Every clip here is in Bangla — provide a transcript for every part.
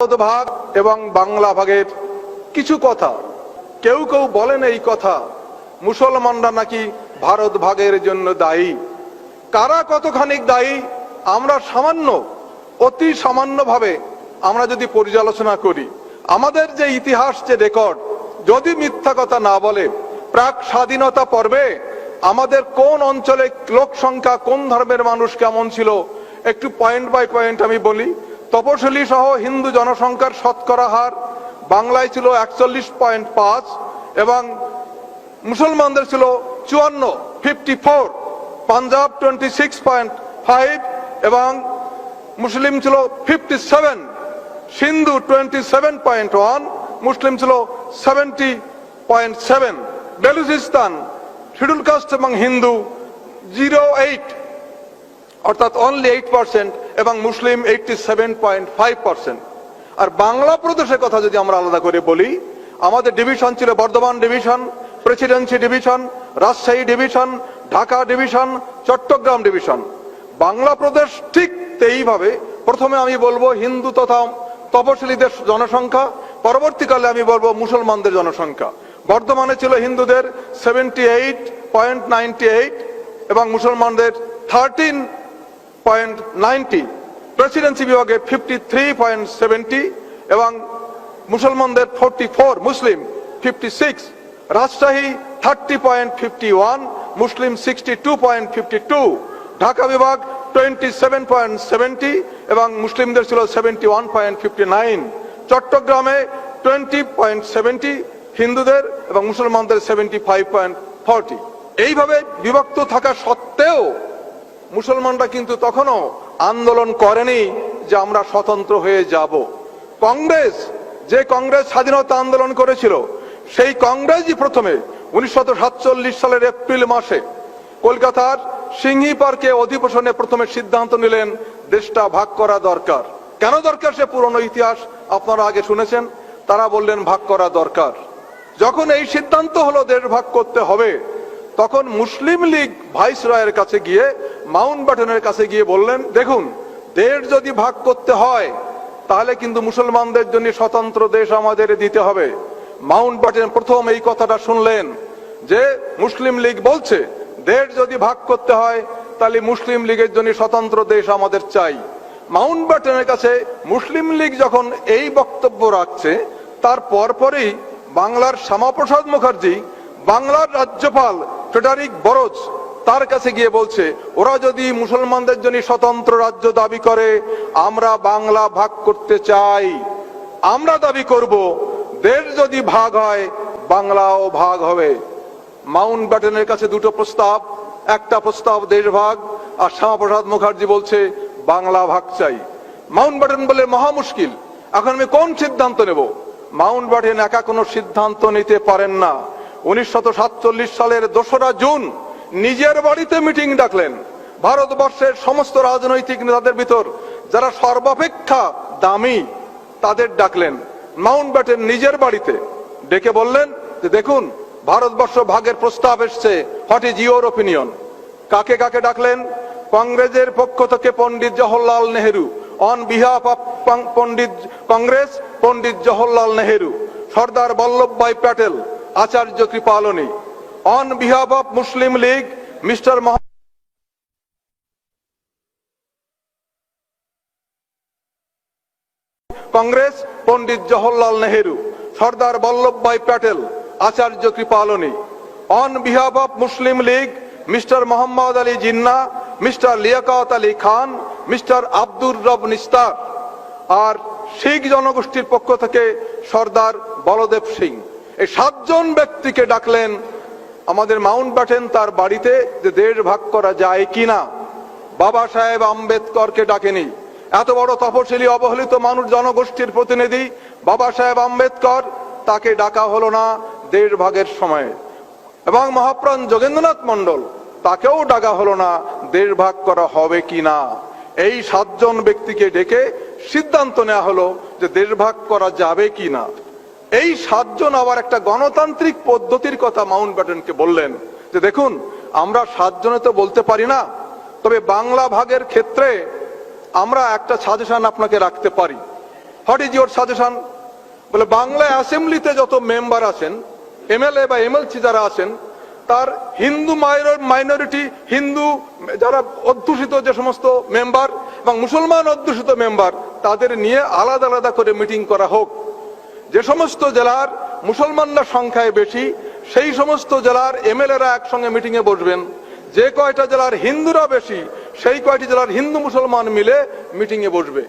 ভারত ভাগ এবং বাংলা ভাগের কিছু কথা কেউ কেউ বলেন এই কথা মুসলমানরা নাকি ভারত ভাগের জন্য দায়ী। কারা কতখানি দায়ী আমরা অতি সামান্যভাবে আমরা যদি পর্যালোচনা করি, আমাদের যে ইতিহাস, যে রেকর্ড যদি মিথ্যা কথা না বলে, প্রাক স্বাধীনতা পর্বে আমাদের কোন অঞ্চলে লোক সংখ্যা, কোন ধর্মের মানুষ কেমন ছিল একটু পয়েন্ট বাই পয়েন্ট আমি বলি। তপশিলি সহ হিন্দু জনসংখ্যার শতকরা হার বাংলায় ছিল 41.5 এবং মুসলমানদের ছিল 54, পাঞ্জাব 26.5 এবং মুসলিম ছিল 57, সিন্ধু 27.1, মুসলিম ছিল 70.7, বেলুচিস্তান শিডিউল কাস্ট এবং হিন্দু 08 অর্থাৎ অনলি 8% এবং মুসলিম 87.5%। আর বাংলা প্রদেশের কথা যদি আমরা আলাদা করে বলি, আমাদের ডিভিশন ছিল Bardhaman division, presidency division, Rajshahi division, Dhaka division, Chittagong division. Bangla প্রদেশ ঠিক এইভাবে প্রথমে আমি বলবো হিন্দু তথা তপশিলীদের জনসংখ্যা, পরবর্তীকালে আমি বলবো মুসলমানদের জনসংখ্যা। বর্ধমানে ছিল হিন্দুদের 78.98 এবং মুসলমানদের 13.90, প্রেসিডেন্সি বিভাগে 53.70 এবং মুসলমানদের 44, মুসলিম 56, রাজশাহী 30.51, মুসলিম 62.52, ঢাকা বিভাগ 27.70 এবং মুসলিমদের ছিল 71.59, চট্টগ্রামে 20.70 হিন্দুদের এবং মুসলমানদের 75.40। এইভাবে বিভক্ত থাকা সত্ত্বেও মুসলমানরা কিন্তু তখনও আন্দোলন করেনি যে আমরা স্বতন্ত্র হয়ে যাব। কংগ্রেস, যে কংগ্রেস স্বাধীনতা আন্দোলন করেছিল, সেই কংগ্রেসই প্রথমে 1947 সালের এপ্রিল মাসে কলকাতার সিংহী পার্কে অধিবেশনে প্রথমে সিদ্ধান্ত নিলেন দেশটা ভাগ করা দরকার। কেন দরকার সে পুরনো ইতিহাস আপনারা আগে শুনেছেন। তারা বললেন ভাগ করা দরকার। যখন এই সিদ্ধান্ত হলো দেশ ভাগ করতে হবে, তখন মুসলিম লীগ ভাইসরয়ের কাছে গিয়ে, মাউন্টব্যাটেনের কাছে গিয়ে বললেন, দেখুন দেশ যদি ভাগ করতে হয় তাহলে কিন্তু মুসলমানদের জন্য স্বতন্ত্র দেশ আমাদের দিতে হবে। মাউন্টব্যাটেন প্রথম এই কথাটা শুনলেন যে মুসলিম লীগ বলছে দেশ যদি ভাগ করতে হয় তাহলে মুসলিম লীগের জন্য স্বতন্ত্র দেশ আমাদের চাই। মাউন্টব্যাটেনের কাছে মুসলিম লীগ যখন এই বক্তব্য রাখছে, তার পরপরই বাংলার শ্যামাপ্রসাদ মুখার্জি, বাংলার রাজ্যপাল ফ্রেডারিক বরোজ, তার কাছে গিয়ে বলছে ওরা যদি মুসলমানদের জন্য স্বতন্ত্র রাজ্য দাবি করে, আমরা বাংলা ভাগ করতে চাই। আমরা দাবি করব দেশ যদি ভাগ হয় বাংলাও ভাগ হবে। মাউন্টব্যাটেনের কাছে দুটো প্রস্তাব, একটা প্রস্তাব দেশ ভাগ, আর শ্যামাপ্রসাদ মুখার্জি বলছে বাংলা ভাগ চাই। মাউন্টব্যাটেন বলে মহা মুশকিল, এখন আমি কোন সিদ্ধান্ত নেব? মাউন্টব্যাটেন একা কোনো সিদ্ধান্ত নিতে পারেন না। 1947 সালের 2রা জুন নিজের বাড়িতে মিটিং ডাকলেন। ভারতবর্ষের সমস্ত রাজনৈতিক নেতাদের ভিতর যারা সর্বাপেক্ষা দামি তাদের ডাকলেন মাউন্টব্যাটেন নিজের বাড়িতে, ডেকে বললেন যে দেখুন ভারতবর্ষ ভাগের প্রস্তাব এসছে, হোয়াট ইজ ইউর ওপিনিয়ন? কাকে কাকে ডাকলেন? কংগ্রেসের পক্ষ থেকে Pandit Jawaharlal Nehru, on behalf of Congress Pandit Jawaharlal Nehru, Sardar Vallabhbhai Patel, Acharya Kripalani, on behalf of Muslim League mister Congress Pandit Jawaharlal Nehru, Sardar Vallabhbhai Patel, Acharya Kripalani, on behalf of Muslim League mister Mohammad Ali Jinnah, mister Liaquat Ali Khan, mister Abdur Rab Nishtar, আর শিখ জনগোষ্ঠীর পক্ষ থেকে সর্দার বলদেব সিং। এই 7 জন ব্যক্তিকে ডাকলেন আমাদের মাউন্টব্যাটেন তার বাড়িতে যে দেশ ভাগ করা যায় কিনা। বাবা সাহেব আম্বেদকরকে ডাকেনি। এত বড় তপশিলি অবহেলিত মানুষ, জনগোষ্ঠীর প্রতিনিধি বাবা সাহেব আম্বেদকর, তাকে ডাকা হলো না দেশ ভাগের সময়ে। এবং মহাপ্রাণ যোগেন্দ্রনাথ মন্ডল, তাকেও ডাকা হলো না দেশ ভাগ করা হবে কিনা। এই 7 জন ব্যক্তিকে ডেকে সিদ্ধান্ত নেওয়া হলো যে দেশ ভাগ করা যাবে কিনা। এই 7 জন আবার একটা গণতান্ত্রিক পদ্ধতির কথা মাউন্টব্যাটেনকে বললেন যে দেখুন আমরা 7 জনে তো বলতে পারি না, তবে বাংলা ভাগের ক্ষেত্রে আমরা একটা সাজেশন আপনাকে রাখতে পারি। What is your suggestion? বলে বাংলা অ্যাসেম্বলিতে যত মেম্বার আছেন, এমএলএ বা এমএলসি যারা আছেন, তার হিন্দু মাইনরিটি, হিন্দু যারা অধ্যুষিত যে সমস্ত মেম্বার এবং মুসলমান অধ্যুষিত মেম্বার, তাদের নিয়ে আলাদা আলাদা করে মিটিং করা হোক। যে সমস্ত জেলার মুসলমানরা সংখ্যায় বেশি, সেই সমস্ত জেলার এমএলএরা একসঙ্গে মিটিংয়ে বসবেন। যে কয়টা জেলার হিন্দুরা বেশি, সেই কয়টি জেলার হিন্দু মুসলমান মিলে মিটিংয়ে বসবে।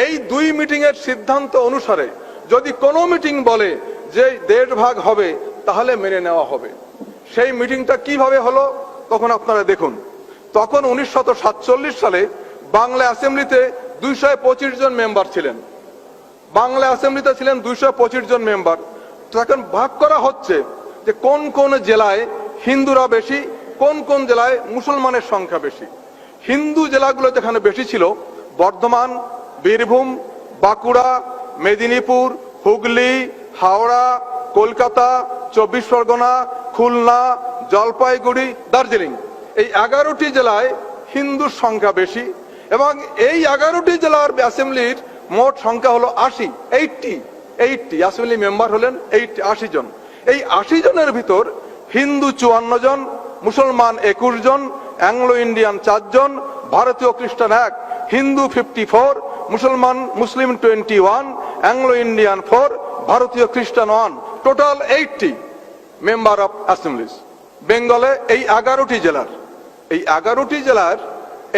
এই দুই মিটিংয়ের সিদ্ধান্ত অনুসারে যদি কোনো মিটিং বলে যে দেশ ভাগ হবে, তাহলে মেনে নেওয়া হবে। সেই মিটিংটা কিভাবে হলো তখন আপনারা দেখুন। তখন 1947 সালে বাংলা অ্যাসেম্বলিতে 225 জন মেম্বার ছিলেন। বাংলা অ্যাসেম্বলিতে ছিলেন 225 জন মেম্বার। তখন ভাগ করা হচ্ছে যে কোন কোন জেলায় হিন্দুরা বেশি, কোন কোন জেলায় মুসলমানের সংখ্যা বেশি। হিন্দু জেলাগুলো যেখানে বেশি ছিল, বর্ধমান, বীরভূম, বাঁকুড়া, মেদিনীপুর, হুগলি, হাওড়া, কলকাতা, 24 পরগনা, খুলনা, জলপাইগুড়ি, দার্জিলিং, এই 11টি জেলায় হিন্দুর সংখ্যা বেশি। এবং এই 11টি জেলার অ্যাসেম্বলির মোট সংখ্যা হলো 80 অ্যাসেম্বলি মেম্বার হলেন 80 জন। এই 80 জনের ভিতর হিন্দু 54 জন, মুসলমান 21 জন, অ্যাংলো ইন্ডিয়ান 4 জন, ভারতীয় খ্রিস্টান 1, হিন্দু 54, মুসলিম 21, অ্যাংলো ইন্ডিয়ান 4, ভারতীয় খ্রিস্টান 1, টোটাল 80 মেম্বার অফ অ্যাসেম্বলিজ। বেঙ্গলে এই 11টি জেলার,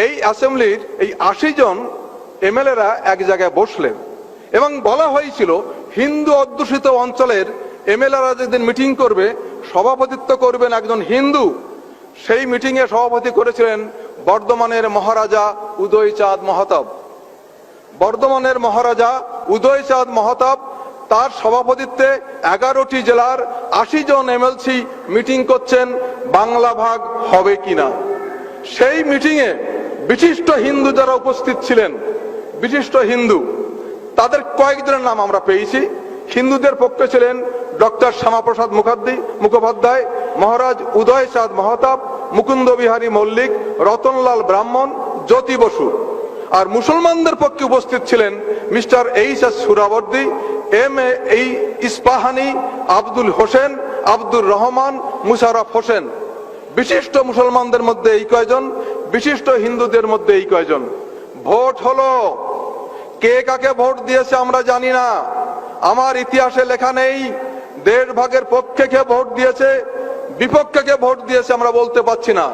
এই অ্যাসেম্বলির এই 80 জন এমএলএরা এক জায়গায় বসলেন এবং বলা হয়েছিল হিন্দু অধ্যুষিত অঞ্চলের এমএলএরা যেদিন মিটিং করবে, সভাপতিত্ব করবেন একজন হিন্দু। সেই মিটিংয়ে সভাপতি করেছিলেন বর্ধমানের মহারাজা উদয়চাঁদ মহতাব। বর্ধমানের মহারাজা উদয়চাঁদ মহতাব তার সভাপতিত্বে 11টি জেলার 80 জন এমএলসি মিটিং করছেন বাংলা ভাগ হবে কিনা। সেই মিটিংয়ে বিশিষ্ট হিন্দু যারা উপস্থিত ছিলেন, বিশিষ্ট হিন্দু, তাদের কয়েকজনের নাম আমরা পেয়েছি। হিন্দুদের পক্ষে ছিলেন ডক্টর শ্যামাপ্রসাদ মুখোপাধ্যায়, মহারাজ উদয়চাঁদ মহতাব, মুকুন্দ বিহারী মল্লিক, রতনলাল ব্রাহ্মণ, জ্যোতি বসু। আর মুসলমানদের পক্ষে উপস্থিত ছিলেন mister HS. Suhrawardy, M A. Ispahani, Abdul Hossain, Abdur Rahman, Musharraf Hossain. বিশিষ্ট মুসলমানদের মধ্যে এই কয়জন, বিশিষ্ট হিন্দুদের মধ্যে এই কয়জন। ভোট হলো, কে কাকে ভোট দিয়েছে আমরা জানি না, আমার ইতিহাসে লেখা নেই। দেশ ভাগের পক্ষে কে ভোট দিয়েছে, বিপক্ষে কে ভোট দিয়েছে আমরা বলতে পারছি না।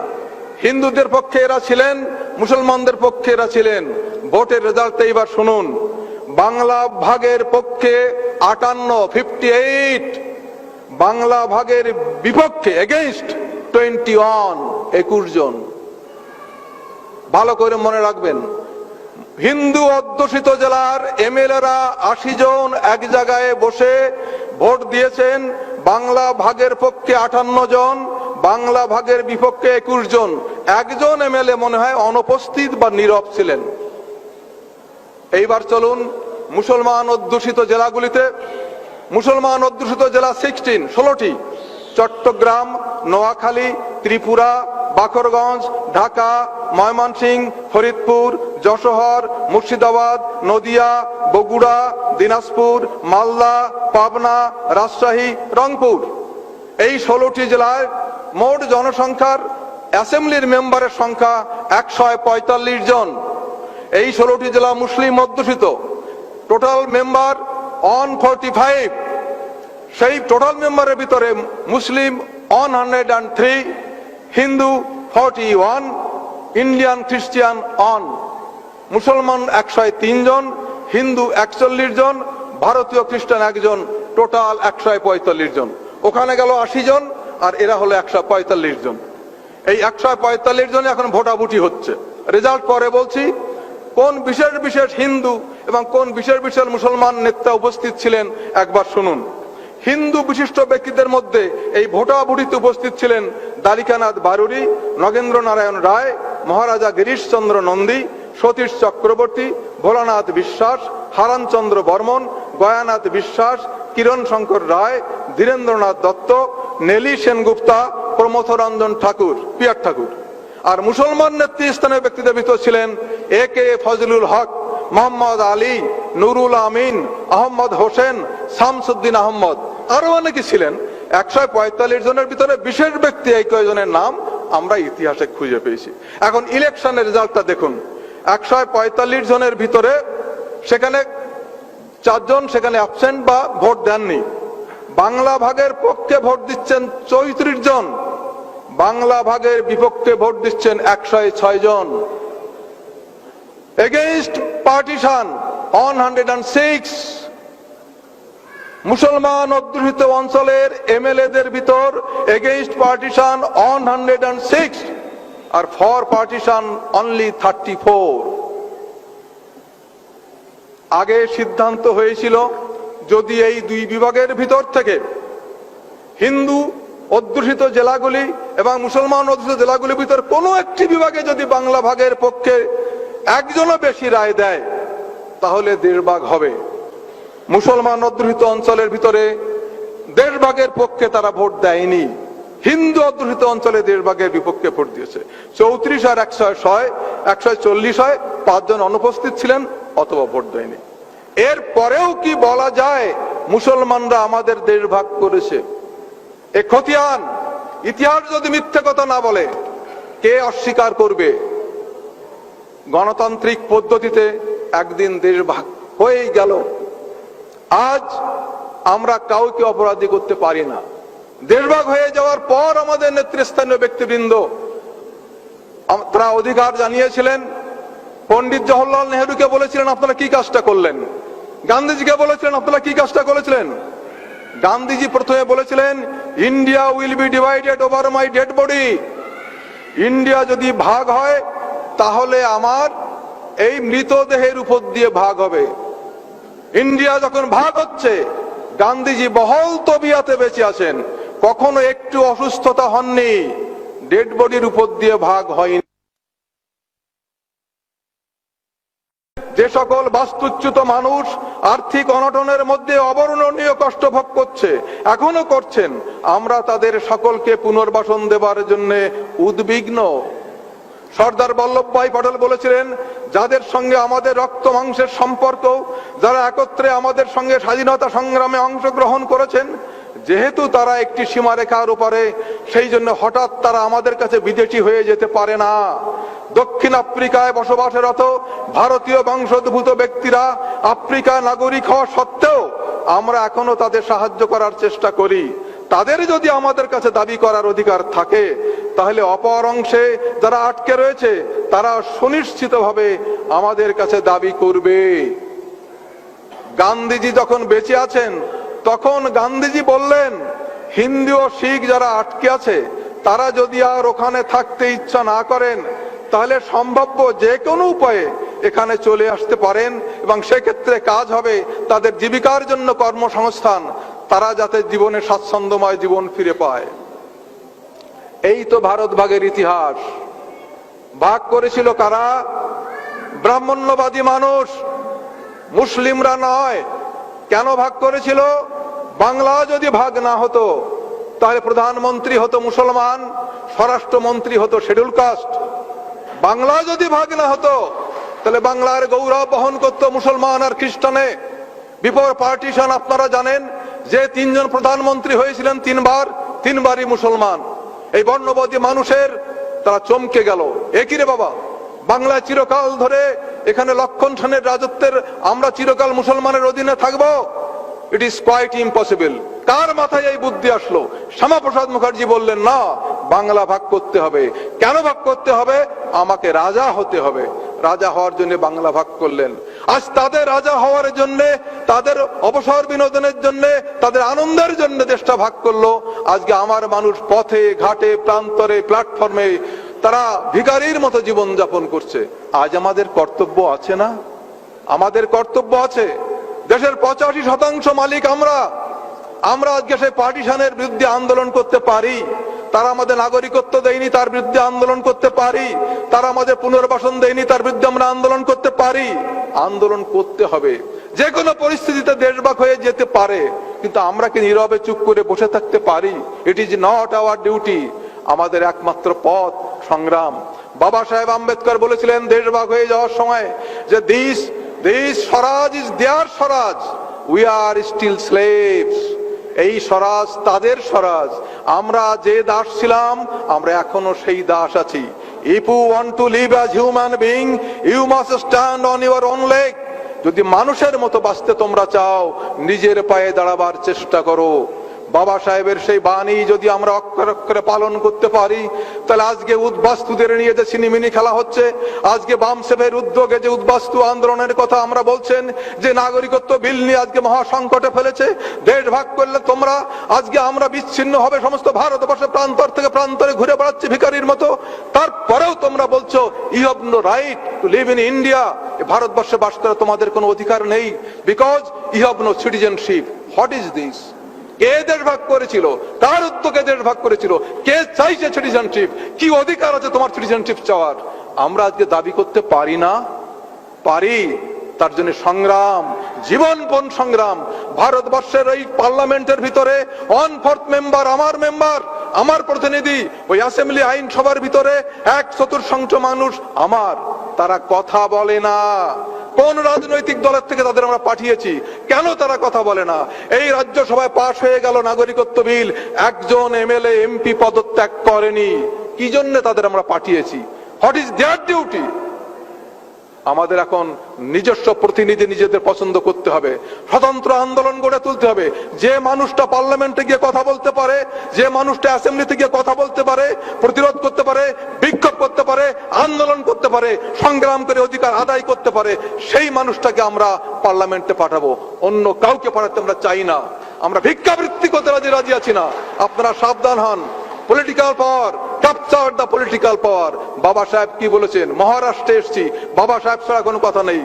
হিন্দুদের পক্ষে এরা ছিলেন, মুসলমানদের পক্ষে এরা ছিলেন। ভোটের রেজাল্ট এইবার শুনুন। বাংলা ভাগের পক্ষে 58, বাংলা ভাগের বিপক্ষে এগেইনস্ট 21 জন। ভালো করে মনে রাখবেন, হিন্দু অধ্যুষিত জেলার এমএলএরা 80 জন এক জায়গায় বসে ভোট দিয়েছেন। বাংলা ভাগের পক্ষে 58 জন, বাংলা ভাগের বিপক্ষে 21 জন। একজন এমএলএ মনে হয় অনুপস্থিত বা নীরব ছিলেন। এইবার চলুন মুসলমান অধ্যুষিত জেলাগুলিতে। মুসলমান অধ্যুষিত জেলা 16টি: চট্টগ্রাম, নোয়াখালী, ত্রিপুরা, বাকরগঞ্জ, ঢাকা, ময়মনসিংহ, ফরিদপুর, যশোর, মুর্শিদাবাদ, নদিয়া, বগুড়া, দিনাজপুর, মালদা, পাবনা, রাজশাহী, রংপুর। এই 16টি জেলায় মোট জনসংখ্যার অ্যাসেম্বলির মেম্বারের সংখ্যা 145 জন। এই 16টি জেলা মুসলিম অধ্যুষিত। Total member 145। সেই টোটাল মেম্বারের ভিতরে মুসলিম 103, হিন্দু 41, ইন্ডিয়ান খ্রিস্টান 1। মুসলমান 103 জন, হিন্দু 41 জন, ভারতীয় খ্রিস্টান 1 জন, টোটাল 145 জন। ওখানে গেল 80 জন, আর এরা হলো 145 জন। এই 145 জন এখন ভোটাভুটি হচ্ছে। রেজাল্ট পরে বলছি। কোন বিশেষ বিশেষ হিন্দু এবং কোন বিশেষ বিশেষ মুসলমান নেতা উপস্থিত ছিলেন একবার শুনুন। হিন্দু বিশিষ্ট ব্যক্তিদের মধ্যে এই ভোটাভুটিতে উপস্থিত ছিলেন দ্বারিকানাথ বারুরি, নগেন্দ্র নারায়ণ রায়, মহারাজা গিরিশচন্দ্র নন্দী, সতীশ চক্রবর্তী, ভোলানাথ বিশ্বাস, হারানচন্দ্র বর্মন, গয়ানাথ বিশ্বাস, কিরণ শঙ্কর রায়, ধীরেন্দ্রনাথ দত্ত, নেলি সেনগুপ্তা, প্রমথরঞ্জন ঠাকুর, পিয়ার ঠাকুর। আর মুসলমান নেতৃস্থানীয় ব্যক্তিদের ভিতর ছিলেন A.K. ফজলুল হক, মোহাম্মদ আলী, নুরুল আমিন, আহমদ হোসেন, শামসুদ্দিন আহমদ, আরো অনেকে ছিলেন। 145 জনের ভিতরে বিশেষ ব্যক্তি এই কয়েকজনের নাম আমরা ইতিহাসে খুঁজে পেয়েছি। এখন ইলেকশনের রেজাল্টটা দেখুন, 145 জনের ভিতরে সেখানে 4 জন সেখানে অ্যাবসেন্ট বা ভোট দেননি। বাংলা ভাগের পক্ষে ভোট দিচ্ছেন 34 জন, বাংলা ভাগের বিপক্ষে ভোট দিচ্ছেন 106 জন। Against partition 106। মুসলমান অধ্যুষিত অঞ্চলের এমএলএদের ভিতর এগেইনস্ট পার্টিশন 106 আর ফর পার্টিশন অনলি 34। আগে সিদ্ধান্ত হয়েছিল যদি এই দুই বিভাগের ভিতর থেকে হিন্দু অধ্যুষিত জেলাগুলি এবং মুসলমান অধ্যুষিত জেলাগুলির ভিতর কোনো একটি বিভাগে যদি বাংলা ভাগের পক্ষে একজনও বেশি রায় দেয় তাহলে 1.5 ভাগ হবে। মুসলমান অধ্যুষিত অঞ্চলের ভিতরে 1.5 ভাগের পক্ষে তারা ভোট দেয়নি, হিন্দু অধ্যুষিত অঞ্চলে 1.5 ভাগের বিপক্ষে ভোট দিয়েছে। 34 আর 140 হয়, 5 জন অনুপস্থিত ছিলেন অথবা ভোট দেয়নি। এর পরেও কি বলা যায় মুসলমানরা আমাদের 1.5 ভাগ করেছে? এ খতিয়ান। ইতিহাস যদি মিথ্যে কথা না বলে কে অস্বীকার করবে? গণতান্ত্রিক পদ্ধতিতে একদিন 1.5 ভাগ হয়েই গেল। আজ আমরা কাউকে অপরাধী করতে পারি না। 1.5 ভাগ হয়ে যাওয়ার পর আমাদের নেতৃস্থানীয় ব্যক্তিবৃন্দ তারা অধিকার জানিয়েছিলেন। পণ্ডিত জওহরলাল নেহরুকে বলেছিলেন আপনারা কি কাজটা করলেন? গান্ধীজিকে বলেছিলেন আপনারা কি কাজটা করেছিলেন? গান্ধীজি প্রথমে বলেছিলেন India will be divided over my dead body. India যদি ভাগ হয় তাহলে আমার এই মৃতদেহের উপর দিয়ে ভাগ হবে। ইন্ডিয়া যখন ভাগ হচ্ছে, গান্ধীজি বহল তবিয়াতে বেঁচে আছেন, কখনো একটু অসুস্থতা হননি, ডেড বডির উপর দিয়ে ভাগ হয়নি। যে সকল বাস্তুচ্যুত মানুষ আর্থিক অনটনের মধ্যে অবর্ণনীয় কষ্ট ভোগ করছে, এখনো করছেন, আমরা তাদের সকলকে পুনর্বাসন দেবার জন্য উদ্বিগ্ন। সর্দার বল্লভভাই পটেল বলেছিলেন যাদের সঙ্গে আমাদের রক্ত মাংসের সম্পর্ক, যারা একত্রে আমাদের সঙ্গে স্বাধীনতা সংগ্রামে অংশগ্রহণ করেছেন, যেহেতু তারা একটি সীমারেখার উপরে, সেই জন্য হঠাৎ তারা আমাদের কাছে বিদেশি হয়ে যেতে পারে না। দক্ষিণ আফ্রিকায় বসবাসরত ভারতীয় বংশোদ্ভূত ব্যক্তিরা আফ্রিকা নাগরিক হওয়া সত্ত্বেও আমরা এখনো তাদের সাহায্য করার চেষ্টা করি। তাদের যদি আমাদের কাছে দাবি করার অধিকার থাকে তাহলে অপর অংশে যারা আটকে রয়েছে তারা সুনিশ্চিতভাবে আমাদের কাছে দাবি করবে। গান্ধীজি যখন বেঁচে আছেন তখন গান্ধীজি বললেন হিন্দু ও শিখ যারা আটকে আছে তারা যদি আর ওখানে থাকতে ইচ্ছা না করেন তাহলে সম্ভাব্য যে কোনো উপায়ে এখানে চলে আসতে পারেন এবং সেক্ষেত্রে কাজ হবে তাদের জীবিকার জন্য কর্মসংস্থান, তারা যাতে জীবনে স্বাচ্ছন্দ্যময় জীবন ফিরে পায়। এই তো ভারত ভাগের ইতিহাস। ভাগ করেছিল কারা? ব্রাহ্মণ্যবাদী মানুষ, মুসলিমরা নয়। কেন ভাগ করেছিল? বাংলা যদি ভাগ না হতো তাহলে প্রধানমন্ত্রী হতো মুসলমান, স্বরাষ্ট্রমন্ত্রী হতো শিডিউল কাস্ট। বাংলা যদি ভাগ না হতো তাহলে বাংলার গৌরব বহন করত মুসলমান আর খ্রিস্টানে। বিফোর পার্টিশন আপনারা জানেন যে 3 জন প্রধানমন্ত্রী হয়েছিলেন, 3বারই মুসলমান। এই বর্ণবাদী মানুষের তারা চমকে গেল, একই রে বাবা, বাংলা চিরকাল ধরে এখানে লক্ষণ সেনের রাজত্বের আমরা চিরকাল মুসলমানের অধীনে থাকবো? It is quite impossible. কার মাথায় এই বুদ্ধি আসলো? শ্যামাপ্রসাদ মুখার্জি বললেন না, বাংলা ভাগ করতে হবে। কেন ভাগ করতে হবে? আমাকে রাজা হতে হবে। রাজা হওয়ার জন্য বাংলা ভাগ করলেন। আজ তাদের রাজা হওয়ার জন্য, তাদের অবসর বিনোদনের জন্য, তাদের আনন্দের জন্য দেশটা ভাগ করলো। আজকে আমার মানুষ পথে ঘাটে প্রান্তরে প্ল্যাটফর্মে তারা ভিখারির মতো জীবন যাপন করছে। আজ আমাদের কর্তব্য আছে না? আমাদের কর্তব্য আছে। দেশের 85% মালিক আমরা। আজকে সেই পার্টিশনের বিরুদ্ধে আন্দোলন করতে পারি। তারা আমাদের নাগরিকত্ব দেয়নি, তার বিরুদ্ধে আন্দোলন করতে পারি। তারা আমাদের পুনর্বাসন দেয়নি, তার বিরুদ্ধে আমরা আন্দোলন করতে পারি। আন্দোলন করতে হবে। যে কোনো পরিস্থিতিতে দেশভাগ হয়ে যেতে পারে, কিন্তু আমরা কি নীরবে চুপ করে বসে থাকতে পারি? It is not our duty. আমাদের একমাত্র পথ সংগ্রাম। বাবা সাহেব আম্বেদকর বলেছিলেন দেশভাগ হয়ে যাওয়ার সময় যে this This Swaraj is their Swaraj. We are still slaves. এই স্বরাজ তাদের স্বরাজ, আমরা যে দাস ছিলাম আমরা এখনো সেই দাস আছি। If you want to live as human being, you must stand on your own leg. যদি মানুষের মতো বাঁচতে তোমরা চাও, নিজের পায়ে দাঁড়াবার চেষ্টা করো। বাবা সাহেবের সেই বাণী যদি আমরা অক্ষরে অক্ষরে পালন করতে পারি, তাহলে আজকে উদ্বাস্তুদের নিয়ে যে সিনেমিনি খেলা হচ্ছে, আজকে বামসেফের উদ্যোগে যে উদ্বাস্তু আন্দোলনের কথা আমরা বলছেন, যে নাগরিকত্ব বিল নিয়ে আজকে মহা সংকটে ফেলেছে, দেশ ভাগ করলে তোমরা, আজকে আমরা বিচ্ছিন্ন হবে সমস্ত ভারতবর্ষের প্রান্তর থেকে প্রান্তরে ঘুরে বেড়াচ্ছি ভিখারির মতো, তারপরেও তোমরা বলছো you have no right to live in India, ভারতবর্ষে বাস করার তোমাদের কোনো অধিকার নেই, because you have no citizenship. What is this? কে দেশ ভাগ করেছিল? কার উদ্যোগে দেশ ভাগ করেছিল? কে চাইছে সিটিজেনশিপ? কি অধিকার আছে তোমার সিটিজেনশিপ চাওয়ার? আমরা আজকে দাবি করতে পারি না? পারি। তার জন্য সংগ্রাম, জীবনপণ সংগ্রাম। ভারতবর্ষের এই পার্লামেন্টের ভিতরে 1/4 মেম্বার আমার প্রতিনিধি, ওই অ্যাসেম্বলি আইনসভার ভিতরে 1/4 মানুষ আমার, তারা কথা বলে না। কোন রাজনৈতিক দলের থেকে তাদের আমরা পাঠিয়েছি? কেন তারা কথা বলে না? এই রাজ্যসভায় পাশ হয়ে গেল নাগরিকত্ব বিল, একজন এমএলএ এমপি পদত্যাগ করেনি। কি জন্য তাদের আমরা পাঠিয়েছি? What is their duty? আমাদের এখন নিজস্ব প্রতিনিধি নিজেদের পছন্দ করতে হবে, স্বতন্ত্র আন্দোলন গড়ে তুলতে হবে। যে মানুষটা পার্লামেন্টে গিয়ে কথা বলতে পারে, যে মানুষটা অ্যাসেম্বলিতে গিয়ে কথা বলতে পারে, প্রতিরোধ করতে পারে, বিক্ষোভ করতে পারে, আন্দোলন করতে পারে, সংগ্রাম করে অধিকার আদায় করতে পারে, সেই মানুষটাকে আমরা পার্লামেন্টে পাঠাবো। অন্য কাউকে পাঠাতে আমরা চাই না। আমরা ভিক্ষাবৃত্তি করতে রাজি আছি না। আপনারা সাবধান হন। Political power, capture the political পাওয়ার। বাবা সাহেব কি বলেছেন? মহারাষ্ট্রে এসেছি, বাবা সাহেব ছাড়া কোনো কথা নেই।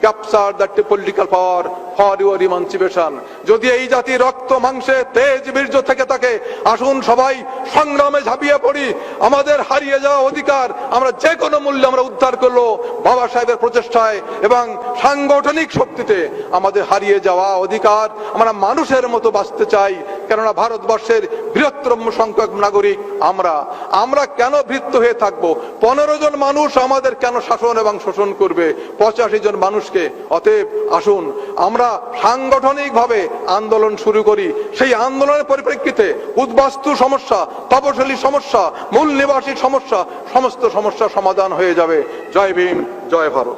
Capture the political power for your emancipation. যদি এই জাতি রক্ত মাংসে তেজ বীর্য থেকে থাকে, আসুন সবাই সংগ্রামে ঝাঁপিয়ে পড়ি। আমাদের হারিয়ে যাওয়া অধিকার আমরা যে কোনো মূল্যে আমরা উদ্ধার করলো বাবা সাহেবের প্রচেষ্টায় এবং সাংগঠনিক শক্তিতে। আমাদের হারিয়ে যাওয়া অধিকার, আমরা মানুষের মতো বাঁচতে চাই, কেননা ভারতবর্ষের বৃহত্তম সংখ্যক নাগরিক আমরা কেন ভৃত্য হয়ে থাকবো? 15 জন মানুষ আমাদের কেন শাসন এবং শোষণ করবে 85 জন মানুষকে? অতএব আসুন আমরা সাংগঠনিক ভাবে আন্দোলন শুরু করি। সেই আন্দোলনের পরিপ্রেক্ষিতে উদ্বাস্তু সমস্যা, তপশিলি সমস্যা, মূল নিবাসী সমস্যা, সমস্ত সমস্যা সমাধান হয়ে যাবে। জয় ভীম, জয় ভারত।